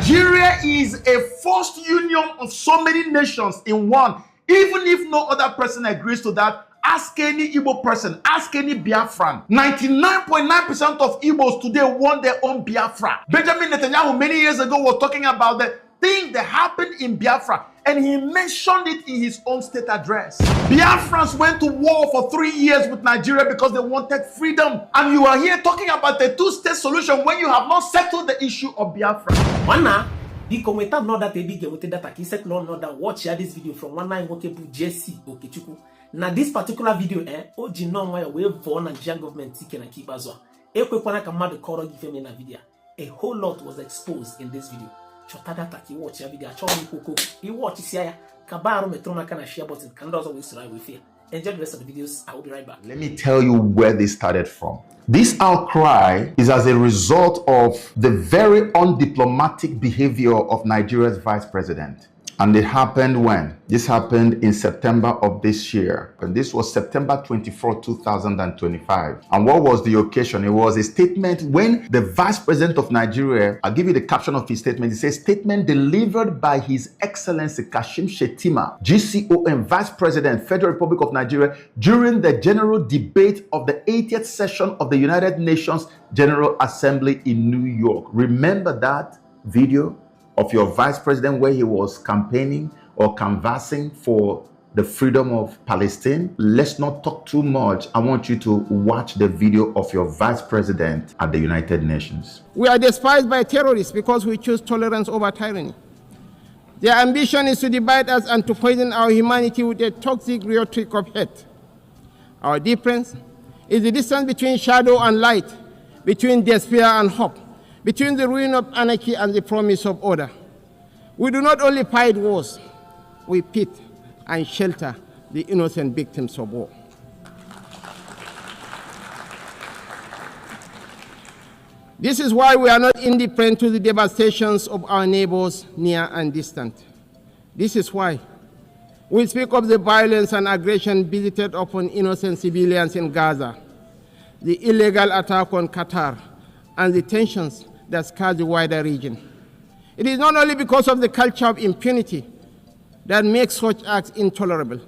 Nigeria is a forced union of so many nations in one. Even if no other person agrees to that, ask any Igbo person, ask any Biafran. 99.9% of Igbos today want their own Biafra. Benjamin Netanyahu many years ago was talking about the thing that happened in Biafra, and he mentioned it in his own state address. Biafrans went to war for 3 years with Nigeria because they wanted freedom. And you are here talking about the two-state solution when you have not settled the issue of Biafra. Watch this video from Jesse Okechukwu. Now this particular video, Oji no way for Nigerian government and keep as well. A whole lot was exposed in this video. Watch your video. You watch here. Kabaro metrona kana share button. Can always right with fear. Enjoy the rest of the videos. I will be right back. Let me tell you where this started from. This outcry is as a result of the very undiplomatic behavior of Nigeria's vice president. And it happened when? This happened in September of this year. And this was September 24, 2025. And what was the occasion? It was a statement when the Vice President of Nigeria, I'll give you the caption of his statement. It says, statement delivered by His Excellency Kashim Shettima, GCOM Vice President, Federal Republic of Nigeria, during the general debate of the 80th session of the United Nations General Assembly in New York. Remember that video of your vice president where he was campaigning or canvassing for the freedom of Palestine? Let's not talk too much. I want you to watch the video of your vice president at the United Nations. We are despised by terrorists because we choose tolerance over tyranny. Their ambition is to divide us and to poison our humanity with a toxic rhetoric of hate. Our difference is the distance between shadow and light, between despair and hope, between the ruin of anarchy and the promise of order. We do not only fight wars, we pit and shelter the innocent victims of war. This is why we are not indifferent to the devastations of our neighbors near and distant. This is why we speak of the violence and aggression visited upon innocent civilians in Gaza, the illegal attack on Qatar, and the tensions that scar the wider region. It is not only because of the culture of impunity that makes such acts intolerable,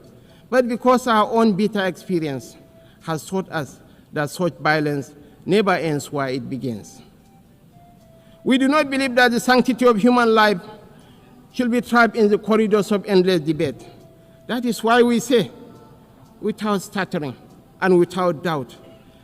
but because our own bitter experience has taught us that such violence never ends where it begins. We do not believe that the sanctity of human life should be trapped in the corridors of endless debate. That is why we say, without stuttering and without doubt,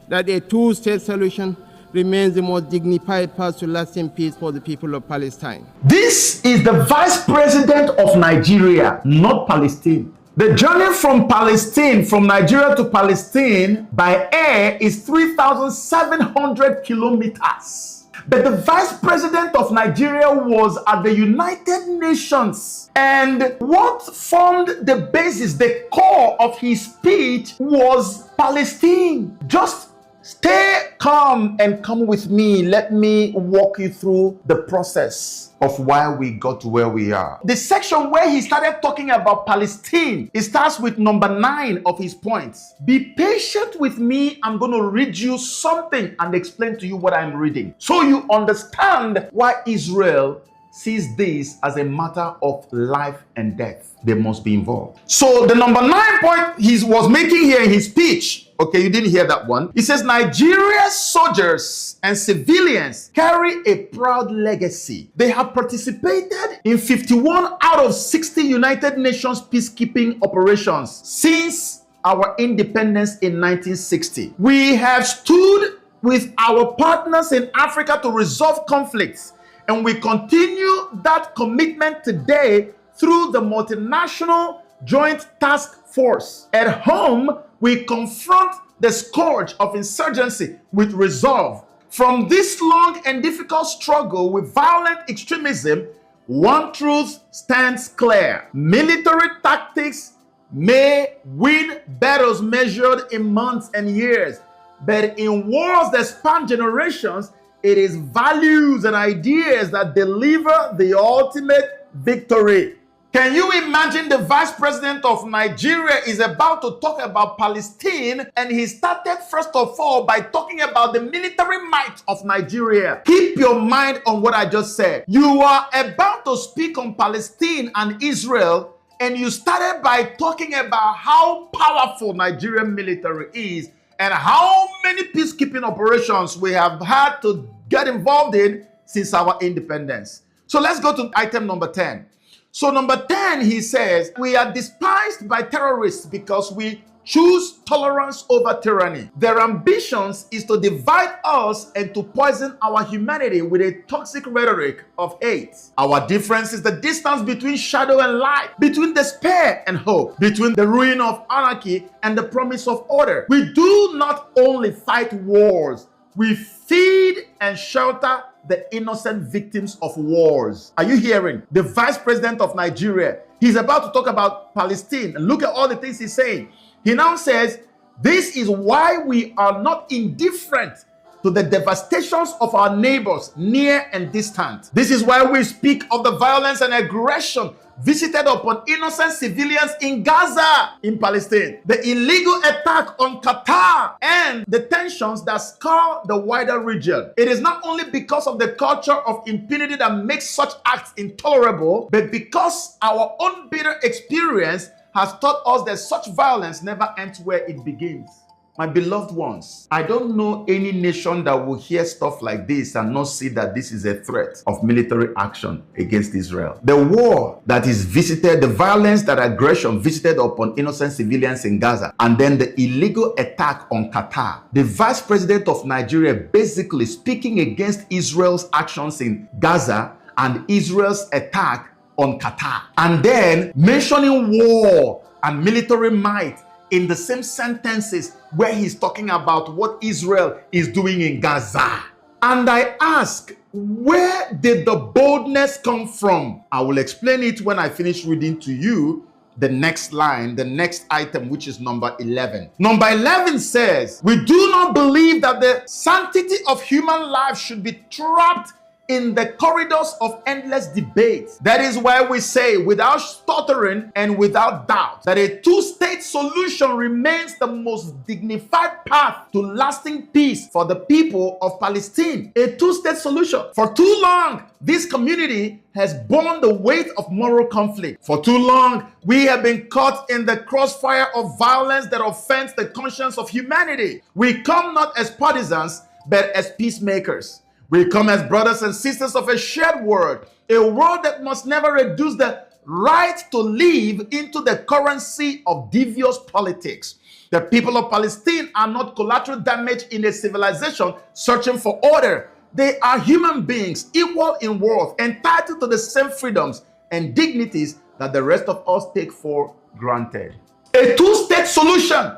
that a two-state solution remains the most dignified path to lasting peace for the people of Palestine. This is the Vice President of Nigeria, not Palestine. The journey from Palestine, from Nigeria to Palestine by air is 3,700 kilometers. But the Vice President of Nigeria was at the United Nations. And what formed the basis, the core of his speech was Palestine. Just stay calm and come with me. Let me walk you through the process of why we got to where we are. The section where he started talking about Palestine, it starts with number 9 of his points. Be patient with me. I'm going to read you something and explain to you what I'm reading, so you understand why Israel sees this as a matter of life and death. They must be involved. So the number 9 point he was making here in his speech, okay, you didn't hear that one. He says, Nigeria's soldiers and civilians carry a proud legacy. They have participated in 51 out of 60 United Nations peacekeeping operations since our independence in 1960. We have stood with our partners in Africa to resolve conflicts, and we continue that commitment today through the multinational joint task force. At home, we confront the scourge of insurgency with resolve. From this long and difficult struggle with violent extremism, one truth stands clear. Military tactics may win battles measured in months and years, but in wars that span generations, it is values and ideas that deliver the ultimate victory. Can you imagine the vice president of Nigeria is about to talk about Palestine, and he started first of all by talking about the military might of Nigeria. Keep your mind on what I just said. You are about to speak on Palestine and Israel, and you started by talking about how powerful Nigerian military is and how many peacekeeping operations we have had to get involved in since our independence. So let's go to item number 10. So number 10, he says, we are despised by terrorists because we choose tolerance over tyranny. Their ambitions is to divide us and to poison our humanity with a toxic rhetoric of hate. Our difference is the distance between shadow and light, between despair and hope, between the ruin of anarchy and the promise of order. We do not only fight wars, we feed and shelter the innocent victims of wars. Are you hearing? The vice president of Nigeria, he's about to talk about Palestine. And look at all the things he's saying. He now says, this is why we are not indifferent to the devastations of our neighbors, near and distant. This is why we speak of the violence and aggression visited upon innocent civilians in Gaza, in Palestine, the illegal attack on Qatar, and the tensions that scar the wider region. It is not only because of the culture of impunity that makes such acts intolerable, but because our own bitter experience has taught us that such violence never ends where it begins. My beloved ones, I don't know any nation that will hear stuff like this and not see that this is a threat of military action against Israel. The war that is visited, the violence, that aggression visited upon innocent civilians in Gaza, and then the illegal attack on Qatar. The vice president of Nigeria basically speaking against Israel's actions in Gaza and Israel's attack on Qatar, and then mentioning war and military might in the same sentences where he's talking about what Israel is doing in Gaza. And I ask, where did the boldness come from? I will explain it when I finish reading to you the next line, the next item, which is number 11. Number 11 says, we do not believe that the sanctity of human life should be trapped in the corridors of endless debate. That is why we say, without stuttering and without doubt, that a two-state solution remains the most dignified path to lasting peace for the people of Palestine. A two-state solution. For too long, this community has borne the weight of moral conflict. For too long, we have been caught in the crossfire of violence that offends the conscience of humanity. We come not as partisans, but as peacemakers. We come as brothers and sisters of a shared world, a world that must never reduce the right to live into the currency of devious politics. The people of Palestine are not collateral damage in a civilization searching for order. They are human beings, equal in worth, entitled to the same freedoms and dignities that the rest of us take for granted. A two-state solution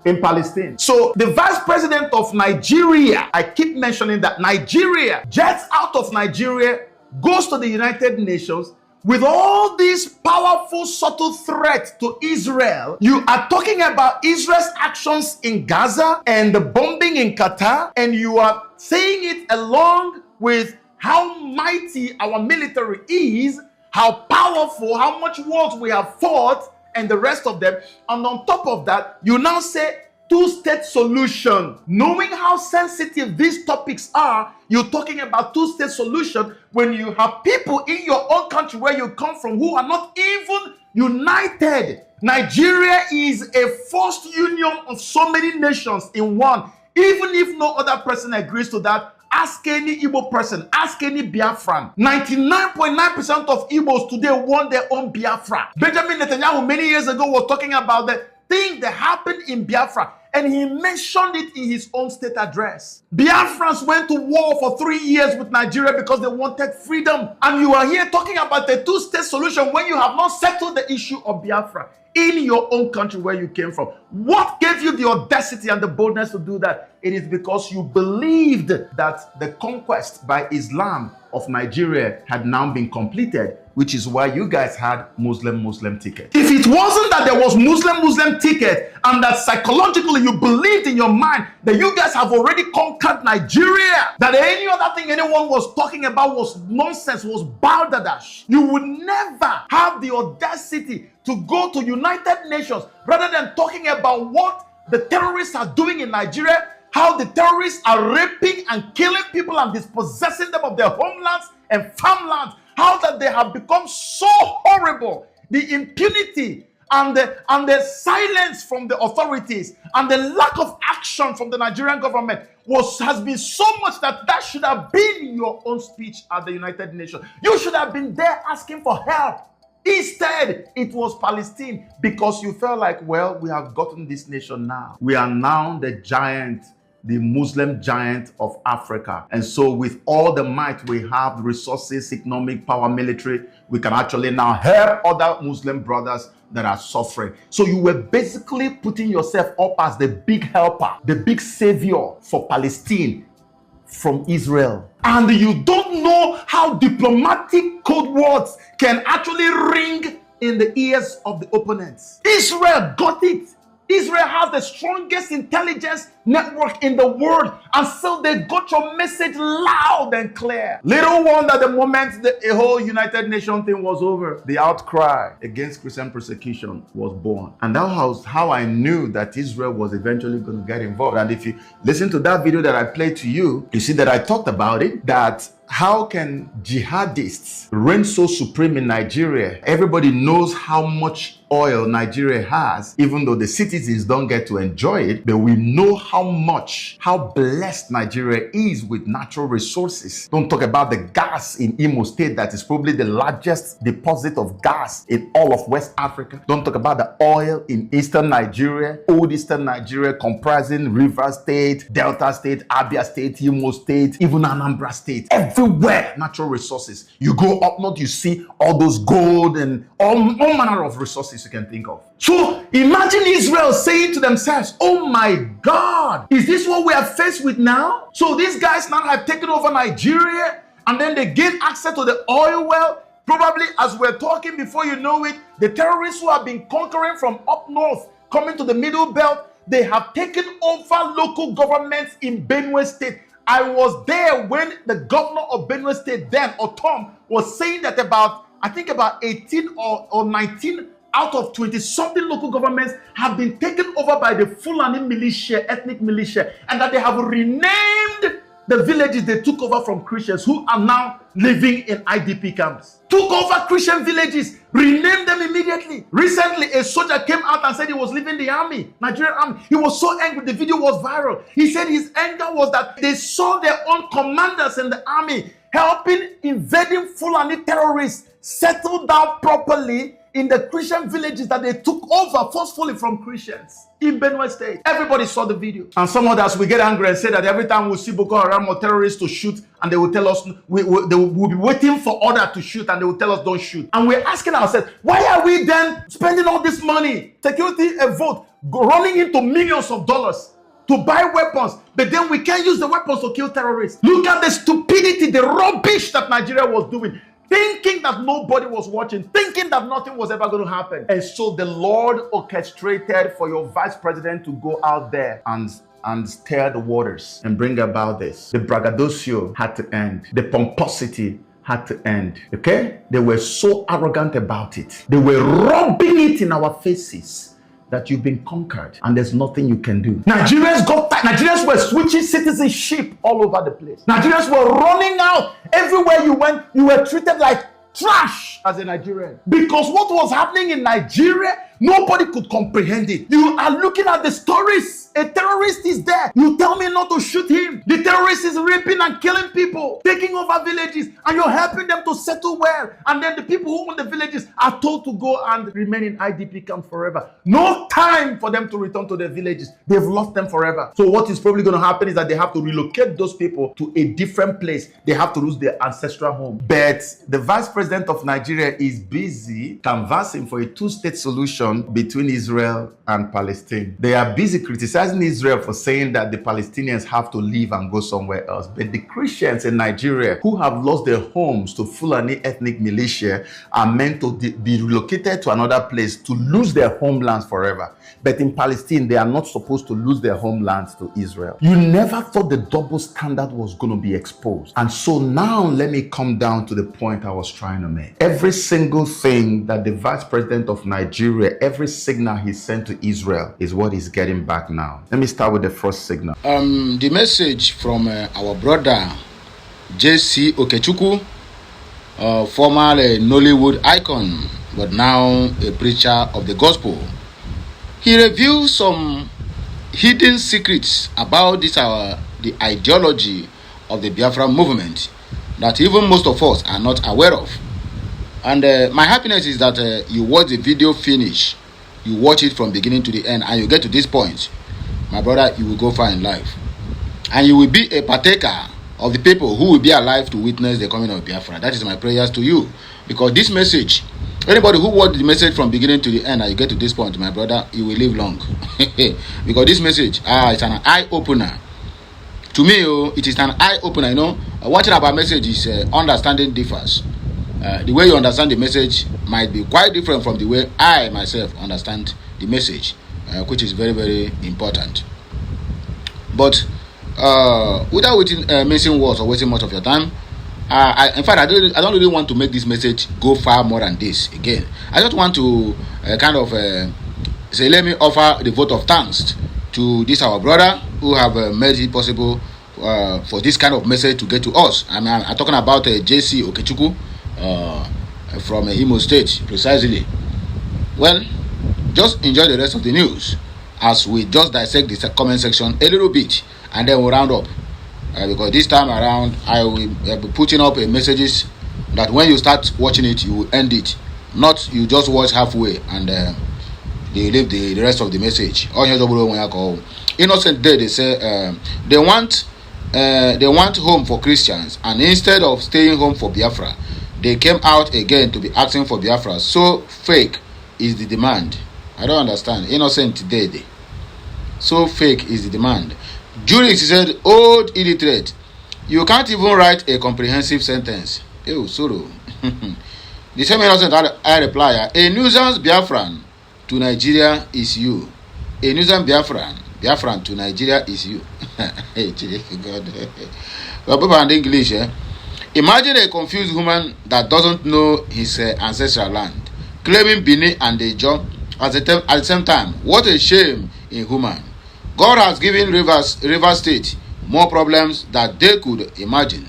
in Palestine. So the vice president of Nigeria, I keep mentioning that Nigeria, jets out of Nigeria, goes to the United Nations with all these powerful, subtle threats to Israel. You are talking about Israel's actions in Gaza and the bombing in Qatar, and you are saying it along with how mighty our military is, how powerful, how much wars we have fought, and the rest of them. And on top of that, you now say two-state solution. Knowing how sensitive these topics are, you're talking about two-state solution when you have people in your own country where you come from who are not even united. Nigeria is a forced union of so many nations in one. Even if no other person agrees to that, ask any Igbo person, ask any Biafran. 99.9% of Igbos today want their own Biafra. Benjamin Netanyahu many years ago was talking about the thing that happened in Biafra, and he mentioned it in his own state address. Biafrans went to war for 3 years with Nigeria because they wanted freedom. And you are here talking about the two-state solution when you have not settled the issue of Biafra. in your own country where you came from. What gave you the audacity and the boldness to do that? It is because you believed that the conquest by Islam of Nigeria had now been completed, which is why you guys had Muslim ticket. If it wasn't that there was Muslim ticket and that psychologically you believed in your mind that you guys have already conquered Nigeria, that any other thing anyone was talking about was nonsense, was balderdash, you would never have the audacity to go to United Nations rather than talking about what the terrorists are doing in Nigeria, how the terrorists are raping and killing people and dispossessing them of their homelands and farmlands, how that they have become so horrible. The impunity and the silence from the authorities and the lack of action from the Nigerian government has been so much that should have been your own speech at the United Nations. You should have been there asking for help. Instead, it was Palestine because you felt like, well, we have gotten this nation now. We are now the giant, the Muslim giant of Africa. And so with all the might we have, resources, economic power, military, we can actually now help other Muslim brothers that are suffering. So you were basically putting yourself up as the big helper, the big savior for Palestine from Israel. And you don't know how diplomatic code words can actually ring in the ears of the opponents. Israel got it. Israel has the strongest intelligence network in the world, and so they got your message loud and clear. Little wonder the moment the whole United Nations thing was over, the outcry against Christian persecution was born. And that was how I knew that Israel was eventually going to get involved. And if you listen to that video that I played to you, you see that I talked about it, that how can jihadists reign so supreme in Nigeria? Everybody knows how much oil Nigeria has, even though the citizens don't get to enjoy it, but we know how blessed Nigeria is with natural resources. Don't talk about the gas in Imo State, that is probably the largest deposit of gas in all of West Africa. Don't talk about the oil in Eastern Nigeria, old Eastern Nigeria, comprising Rivers State, Delta State, Abia State, Imo State, even Anambra State. Everywhere, natural resources. You go up north, you see all those gold and all manner of resources you can think of. So imagine Israel saying to themselves, oh my God, is this what we are faced with now? So these guys now have taken over Nigeria and then they gain access to the oil well. Probably as we're talking, before you know it, the terrorists who have been conquering from up north, coming to the middle belt, they have taken over local governments in Benue State. I was there when the governor of Benue State then, Otom, was saying that about 18 or 19 out of 20-something local governments have been taken over by the Fulani militia, ethnic militia, and that they have renamed the villages they took over from Christians who are now living in IDP camps. Took over Christian villages, renamed them immediately. Recently, a soldier came out and said he was leaving the army, Nigerian army. He was so angry, the video was viral. He said his anger was that they saw their own commanders in the army helping invading Fulani terrorists settle down properly in the Christian villages that they took over forcefully from Christians in Benue State. Everybody saw the video. And some others will get angry and say that every time we see Boko Haram or terrorists to shoot, and they will tell us, they will be waiting for order to shoot, and they will tell us don't shoot. And we're asking ourselves, why are we then spending all this money, security, a vote, running into millions of dollars to buy weapons, but then we can't use the weapons to kill terrorists? Look at the stupidity, the rubbish that Nigeria was doing. Thinking that nobody was watching, thinking that nothing was ever going to happen. And so the Lord orchestrated for your vice president to go out there and stir the waters and bring about this. The braggadocio had to end. The pomposity had to end. Okay? They were so arrogant about it. They were rubbing it in our faces that you've been conquered and there's nothing you can do. Nigerians were switching citizenship all over the place. Nigerians were running out. Everywhere you went, you were treated like trash as a Nigerian. Because what was happening in Nigeria, nobody could comprehend it. You are looking at the stories A terrorist is there. You tell me not to shoot him. The terrorist is raping and killing people, taking over villages, and you're helping them to settle well. And then the people who own the villages are told to go and remain in IDP camp forever. No time for them to return to their villages. They've lost them forever. So what is probably going to happen is that they have to relocate those people to a different place. They have to lose their ancestral home. But the vice president of Nigeria is busy canvassing for a two-state solution between Israel and Palestine. They are busy criticizing Israel for saying that the Palestinians have to leave and go somewhere else. But the Christians in Nigeria who have lost their homes to Fulani ethnic militia are meant to be relocated to another place to lose their homelands forever. But in Palestine, they are not supposed to lose their homelands to Israel. You never thought the double standard was going to be exposed. And so now let me come down to the point I was trying to make. Every single thing that the vice president of Nigeria, every signal he sent to Israel is what he's getting back now. Let me start with the first signal. The message from our brother J.C. Okechukwu, former Nollywood icon, but now a preacher of the gospel. He revealed some hidden secrets about the ideology of the Biafra movement that even most of us are not aware of. And my happiness is that you watch the video finish, you watch it from beginning to the end, and you get to this point. My brother, you will go far in life. And you will be a partaker of the people who will be alive to witness the coming of Biafra. That is my prayers to you. Because this message, anybody who watched the message from beginning to the end and you get to this point, my brother, you will live long. Because this message, it's an eye-opener. To me, it is an eye-opener. You know, one thing about message is understanding differs. The way you understand the message might be quite different from the way I myself understand the message, which is very, very important. But without missing words or wasting much of your time, in fact, I don't really want to make this message go far more than this again. I just want to say, let me offer the vote of thanks to this our brother who have made it possible for this kind of message to get to us. I'm talking about J.C. Okechukwu from Imo State, precisely. Well, just enjoy the rest of the news as we just dissect the comment section a little bit, and then we'll round up. Because this time around, I will be putting up messages that when you start watching it, you will end it. Not you just watch halfway and you leave the rest of the message. Innocent Day, they say they want home for Christians, and instead of staying home for Biafra, they came out again to be asking for Biafra. So fake is the demand. I don't understand. Innocent Day. So fake is the demand. Julius said, old illiterate, you can't even write a comprehensive sentence. Ew, sorrow. The same innocent I reply, a nuisance Biafran to Nigeria is you. A nuisance Biafran to Nigeria is you. Hey, God. Well, people in English, imagine a confused woman that doesn't know his ancestral land, claiming Benin and Dejo at the same time. What a shame in human. God has given Rivers State more problems than they could imagine.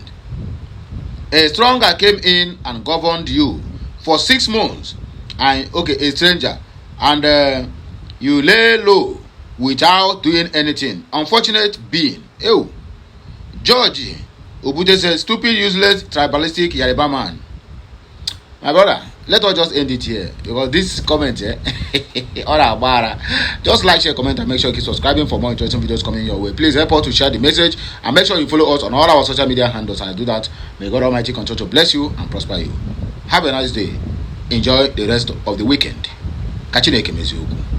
A stranger came in and governed you for 6 months, and a stranger, and you lay low without doing anything. Unfortunate being. Ew. George Obute says, stupid, useless, tribalistic Yoruba man. My brother, let us just end it here, because this comment here, just like, share, comment, and make sure you keep subscribing for more interesting videos coming your way. Please help us to share the message, and make sure you follow us on all our social media handles. And I do that, may God Almighty continue to bless you and prosper you. Have a nice day. Enjoy the rest of the weekend. Catch you next time.